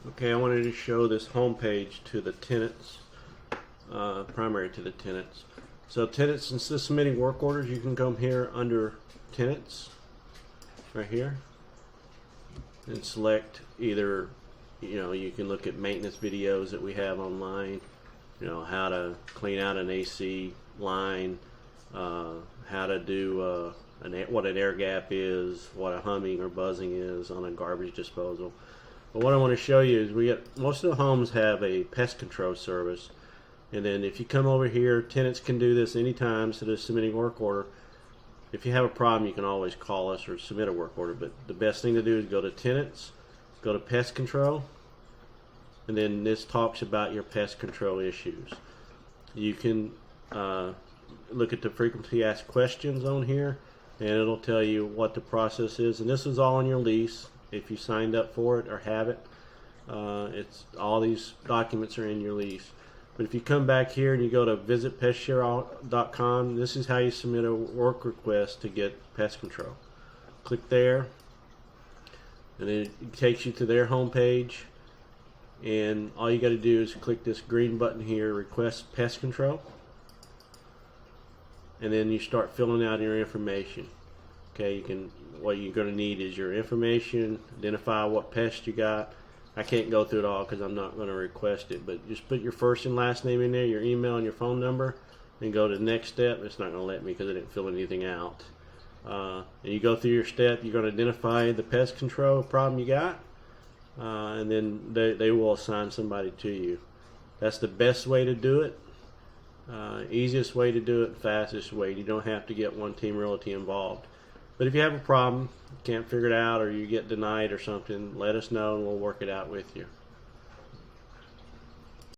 Okay, I wanted to show this home page to the tenants, primary to the tenants. So tenants, instead of submitting work orders, you can come here under tenants, right here, and select either, you can look at maintenance videos that we have online, how to clean out an AC line, how to do what an air gap is, what a humming or buzzing is on a garbage disposal. But what I want to show you is most of the homes have a pest control service, and then if you come over here, tenants can do this anytime instead of submitting work order. If you have a problem, you can always call us or submit a work order, but the best thing to do is go to tenants, go to pest control, and then this talks about your pest control issues. You can look at the frequently asked questions on here, and it'll tell you what the process is, and this is all on your lease if you signed up for it or have it. It's all these documents are in your lease. But if you come back here and you go to visitpestshare.com, this is how you submit a work request to get pest control. Click there, and then it takes you to their home page, and all you got to do is click this green button here, request pest control, and then you start filling out your information. Okay, what you're going to need is your information, identify what pest you got. I can't go through it all because I'm not going to request it, but just put your first and last name in there, your email and your phone number, and go to the next step. It's not going to let me because I didn't fill anything out. And you go through your step, you're going to identify the pest control problem you got, and then they will assign somebody to you. That's the best way to do it. Easiest way to do it, fastest way. You don't have to get one Team Realty involved. But if you have a problem, can't figure it out, or you get denied or something, let us know and we'll work it out with you.